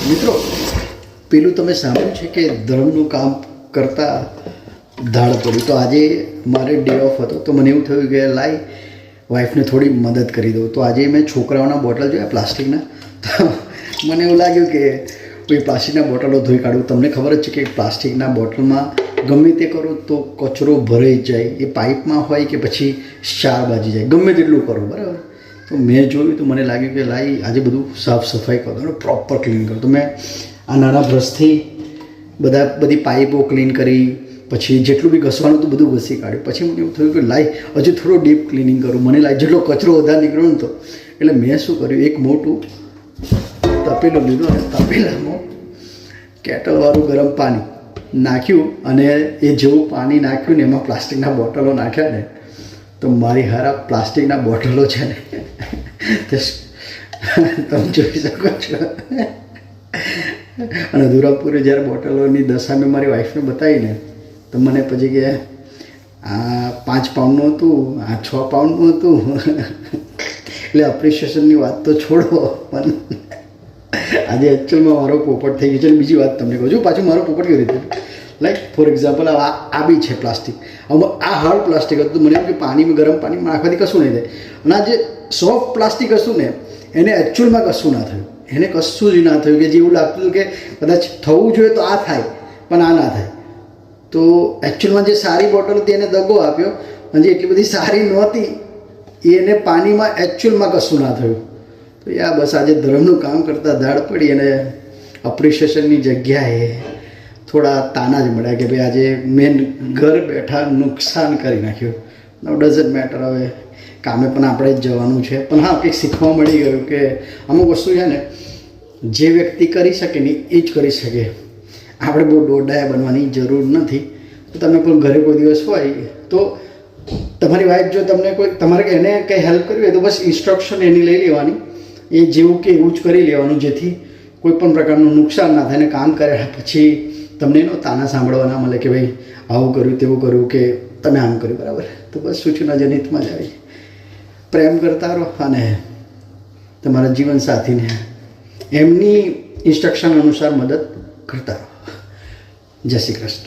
મિત્રો પેલું તમે સાંભળ્યું છે કે ધર્મનું કામ કરતાં ધાડ પડી. તો આજે મારે ડે ઓફ હતો તો મને એવું થયું કે લાઈ વાઈફને થોડી મદદ કરી દઉં. તો આજે મેં છોકરાઓના બોટલ જોયા પ્લાસ્ટિકના, તો મને એવું લાગ્યું કે કોઈ પ્લાસ્ટિકના બોટલો ધોઈ કાઢું. તમને ખબર જ છે કે પ્લાસ્ટિકના બોટલમાં ગમે તે કરો તો કચરો ભરાઈ જાય, એ પાઇપમાં હોય કે પછી શાર બાજી જાય, ગમે તેટલું કરો બરાબર. તો મેં જોયું તો મને લાગ્યું કે લાઈ આજે બધું સાફ સફાઈ કરો, પ્રોપર ક્લીન કરો. તો મેં આ નાના બ્રશથી બધી પાઇપો ક્લીન કરી, પછી જેટલું બી ઘસવાનું હતું બધું ઘસી કાઢ્યું. પછી મને એવું થયું કે લાઈ હજુ થોડું ડીપ ક્લિનિંગ કરું. મને લાઈ જેટલો કચરો વધારે નીકળ્યો ને તો એટલે મેં શું કર્યું, એક મોટું તપેલું લીધું અને તપેલામાં કેટલવાળું ગરમ પાણી નાખ્યું અને એ જેવું પાણી નાખ્યું ને એમાં પ્લાસ્ટિકના બોટલો નાખ્યા ને તો મારી હારા પ્લાસ્ટિકના બોટલો છે ને તે તમે જોઈ શકો છો. અને ધુરાપુરે જ્યારે બોટલોની દશા મેં મારી વાઈફને બતાવીને તો મને પછી કે આ 5 પાઉન્ડનું હતું, આ 6 પાઉન્ડનું હતું. એટલે અપ્રિશિએશનની વાત તો છોડો, પણ આજે એકચ્યુઅલમાં મારો પોપટ થઈ ગયો છે. બીજી વાત તમને કહું છું, પાછું મારો પોપટ કેવી રીતે લાઈક ફોર એક્ઝામ્પલ આ બી છે પ્લાસ્ટિક. હવે આ હાર્ડ પ્લાસ્ટિક હતું, મને એવું કે પાણીમાં ગરમ પાણીમાં નાખવાથી કશું નહીં થાય. અને આ જે સોફ્ટ પ્લાસ્ટિક હતું ને એને એકચ્યુઅલમાં કશું ના થયું, એને કશું જ ના થયું. કે જેવું લાગતું હતું કે કદાચ થવું જોઈએ તો આ થાય પણ આ ના થાય. તો એકચ્યુઅલમાં જે સારી બોટલ હતી એને દગો આપ્યો, અને જે એટલી બધી સારી નહોતી એને પાણીમાં એકચ્યુઅલમાં કશું ના થયું. તો યા બસ આજે ધર્મનું કામ કરતાં દાડ પડી અને અપ્રિશિએશનની જગ્યાએ થોડા તાના જ મળ્યા કે ભાઈ આજે મેં ઘર બેઠા નુકસાન કરી નાખ્યું. નો ડઝન્ટ મેટર, હવે કામે પણ આપણે જ જવાનું છે. પણ હા, કંઈક શીખવા મળી ગયું કે અમુક વસ્તુ છે ને જે વ્યક્તિ કરી શકે ને એ જ કરી શકે. આપણે બહુ દોડાયા બનવાની જરૂર નથી. તો તમે પણ ઘરે કોઈ દિવસ હોય તો તમારી વાઈફ જો તમને કોઈ તમારે એને કંઈ હેલ્પ કરવી હોય તો બસ ઇન્સ્ટ્રક્શન એની લઈ લેવાની, એ જેવું કે એવું જ કરી લેવાનું, જેથી કોઈ પણ પ્રકારનું નુકસાન ના થાય. અને કામ કર્યા પછી તમને એનો તાના સાંભળવા ના મળે કે ભાઈ આવું કર્યું તેવું કર્યું કે તમે આમ કર્યું બરાબર. તો બસ સૂચના જનિતમાં જ આવી પ્રેમ કરતા રહો અને તમારા જીવનસાથીને એમની ઇન્સ્ટ્રક્શન અનુસાર મદદ કરતા રહો. જય શ્રી કૃષ્ણ.